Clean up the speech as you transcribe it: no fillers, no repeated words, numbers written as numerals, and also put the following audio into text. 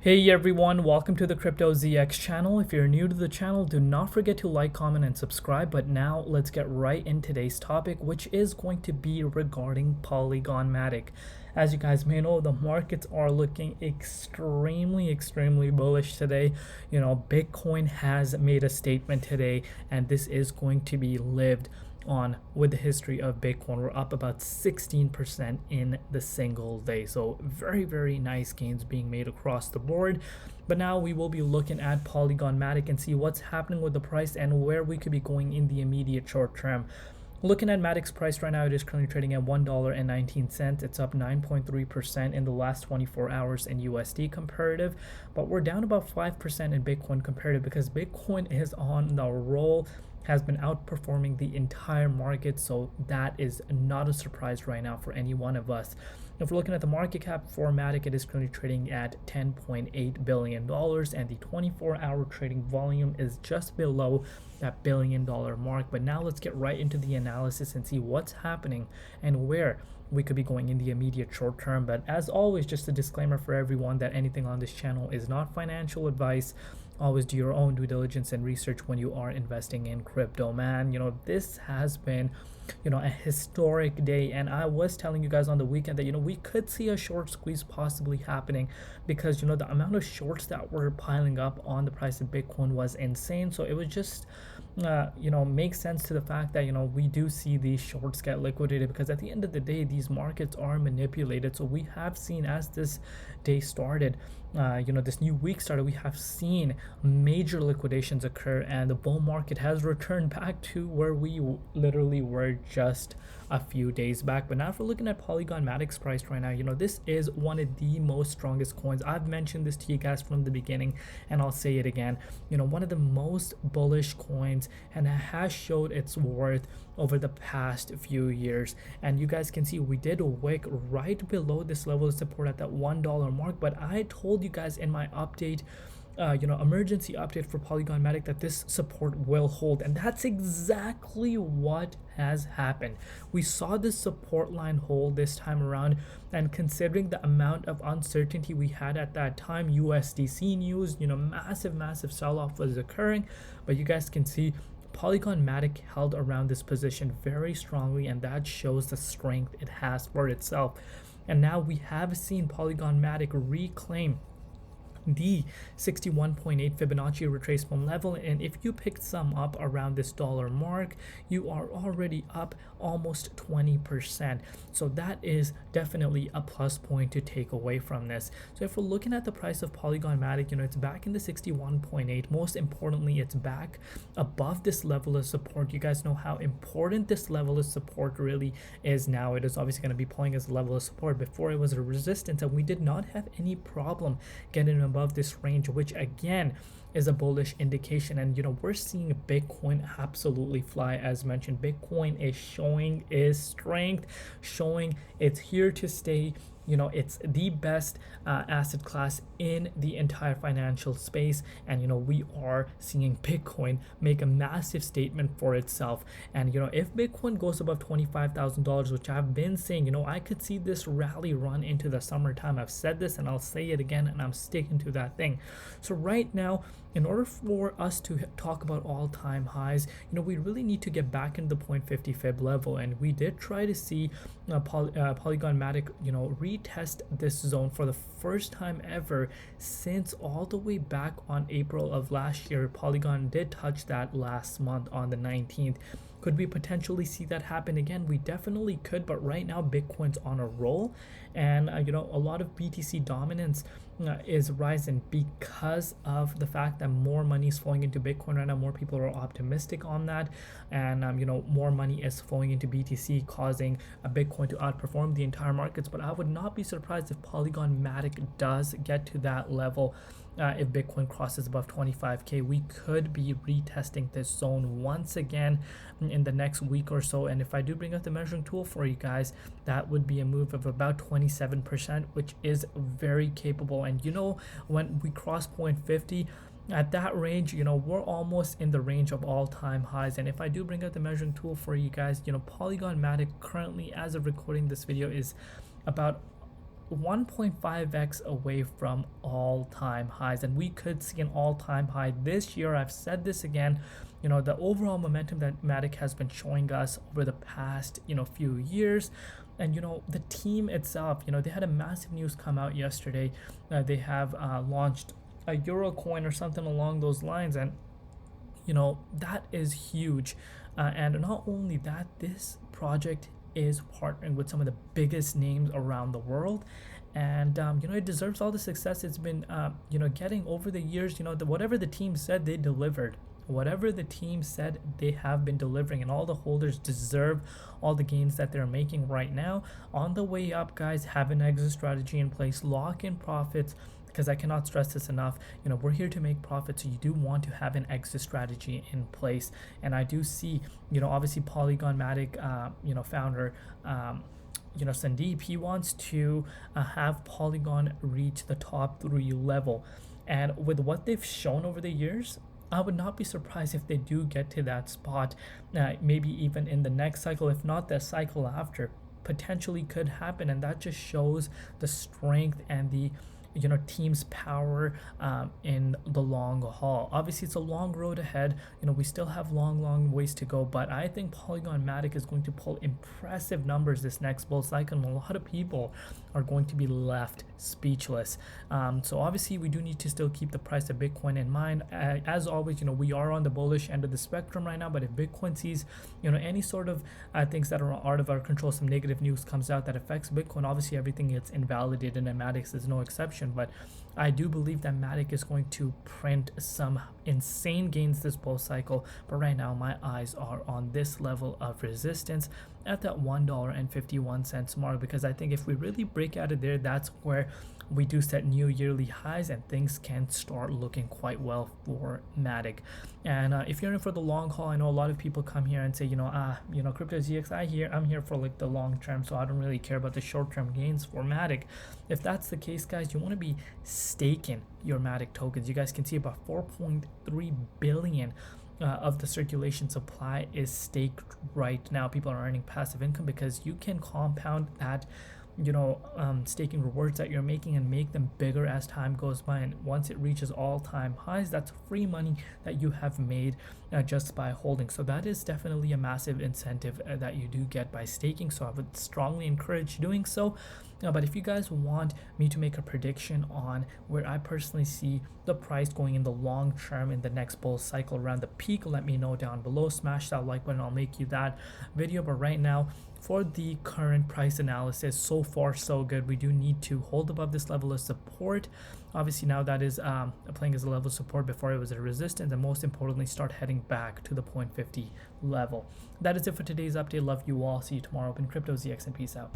Hey everyone, welcome to the Crypto ZX channel. If you're new to the channel, do not forget to like, comment, and subscribe. But now let's get right in today's topic, which is going to be regarding Polygon Matic. As you guys may know, the markets are looking extremely bullish today. Bitcoin has made a statement today, and this is going to be lived on with the history of Bitcoin. We're up about 16% in the single day, so very nice gains being made across the board. But now we will be looking at Polygon Matic and see what's happening with the price and where we could be going in the immediate short term. Looking at Matic's price right now, it is currently trading at $1.19. It's up 9.3% in the last 24 hours in USD comparative, but we're down about 5% in Bitcoin comparative because Bitcoin is on the roll, has been outperforming the entire market, so that is not a surprise right now for any one of us. If we're looking at the market cap for Matic, it is currently trading at $10.8 billion, and the 24-hour trading volume is just below that $1 billion mark. But now let's get right into the analysis and see what's happening and where we could be going in the immediate short term. But as always, just a disclaimer for everyone that anything on this channel is not financial advice. Always do your own due diligence and research when you are investing in crypto, man. This has been a historic day, and I was telling you guys on the weekend that we could see a short squeeze possibly happening because the amount of shorts that were piling up on the price of Bitcoin was insane. So it was just makes sense to the fact that we do see these shorts get liquidated, because at the end of the day these markets are manipulated. So we have seen, as this day started, this new week started, we have seen major liquidations occur, and the bull market has returned back to where we literally were just a few days back. But now if we're looking at Polygon Matic's price right now, this is one of the most strongest coins. I've mentioned this to you guys from the beginning, and I'll say it again. One of the most bullish coins, and it has showed its worth over the past few years. And you guys can see we did a wick right below this level of support at that $1 mark. But I told you guys in my update, emergency update for Polygon Matic, that this support will hold, and that's exactly what has happened. We saw this support line hold this time around, and considering the amount of uncertainty we had at that time, USDC news, massive sell-off was occurring, but you guys can see Polygon Matic held around this position very strongly, and that shows the strength it has for itself. And now we have seen Polygon Matic reclaim the 61.8 Fibonacci retracement level, and if you picked some up around this dollar mark, you are already up almost 20%. So that is definitely a plus point to take away from this. So if we're looking at the price of Polygon Matic, it's back in the 61.8. most importantly, it's back above this level of support. You guys know how important this level of support really is now. It is obviously going to be playing as a level of support. Before, it was a resistance, and we did not have any problem getting above this range, which again is a bullish indication. And we're seeing Bitcoin absolutely fly. As mentioned, Bitcoin is showing its strength, showing it's here to stay. It's the best asset class in the entire financial space, and we are seeing Bitcoin make a massive statement for itself. And if Bitcoin goes above $25,000, which I've been saying, I could see this rally run into the summertime. I've said this and I'll say it again, and I'm sticking to that thing. So right now, in order for us to talk about all-time highs, we really need to get back into the 0.50 fib level, and we did try to see Polygon Matic retest this zone for the first time ever since all the way back on April of last year. Polygon did touch that last month on the 19th. Could we potentially see that happen again? We definitely could, but right now Bitcoin's on a roll, and a lot of BTC dominance is rising because of the fact that more money is flowing into Bitcoin right now. More people are optimistic on that, and more money is flowing into BTC, causing Bitcoin to outperform the entire markets. But I would not be surprised if Polygon Matic does get to that level. If Bitcoin crosses above 25k, we could be retesting this zone once again in the next week or so. And if I do bring up the measuring tool for you guys, that would be a move of about 27%, which is very capable. And when we cross 0.50 at that range, we're almost in the range of all-time highs. And if I do bring up the measuring tool for you guys, Polygon Matic currently, as of recording this video, is about 1.5x away from all-time highs, and we could see an all-time high this year. I've said this again, the overall momentum that Matic has been showing us over the past few years. And the team itself, they had a massive news come out yesterday. They have launched a euro coin or something along those lines, and that is huge. And not only that, this project is partnering with some of the biggest names around the world, and it deserves all the success it's been getting over the years. Whatever the team said, they delivered. Whatever the team said, they have been delivering, and all the holders deserve all the gains that they're making right now. On the way up, guys, have an exit strategy in place, lock in profits, because I cannot stress this enough. We're here to make profits, so you do want to have an exit strategy in place. And I do see, obviously Polygon Matic, founder, Sandeep, he wants to have Polygon reach the top 3 level. And with what they've shown over the years, I would not be surprised if they do get to that spot, maybe even in the next cycle, if not the cycle after. Potentially could happen, and that just shows the strength and the team's power in the long haul. Obviously, it's a long road ahead. We still have long ways to go, but I think Polygon Matic is going to pull impressive numbers this next bull cycle, and a lot of people are going to be left speechless. So obviously, we do need to still keep the price of Bitcoin in mind. As always, we are on the bullish end of the spectrum right now, but if Bitcoin sees any sort of things that are out of our control, some negative news comes out that affects Bitcoin, obviously everything gets invalidated, and Matic is no exception. But I do believe that Matic is going to print some insane gains this bull cycle. But right now, my eyes are on this level of resistance at that $1.51 mark, because I think if we really break out of there, that's where we do set new yearly highs, and things can start looking quite well for Matic. And if you're in for the long haul, I know a lot of people come here and say, Crypto ZX, I'm here for like the long term, so I don't really care about the short term gains for Matic. If that's the case, guys, you want to be staking your Matic tokens. You guys can see about 4.3 billion of the circulation supply is staked right now. People are earning passive income because you can compound that staking rewards that you're making and make them bigger as time goes by, and once it reaches all-time highs, that's free money that you have made just by holding. So that is definitely a massive incentive that you do get by staking, so I would strongly encourage doing so. But if you guys want me to make a prediction on where I personally see the price going in the long term in the next bull cycle around the peak, let me know down below. Smash that like button, I'll make you that video. But right now, for the current price analysis, so far so good. We do need to hold above this level of support. Obviously now that is playing as a level of support before it was a resistance, and most importantly start heading back to the 0.50 level. That is it for today's update. Love you all. See you tomorrow. Open Crypto ZX, and peace out.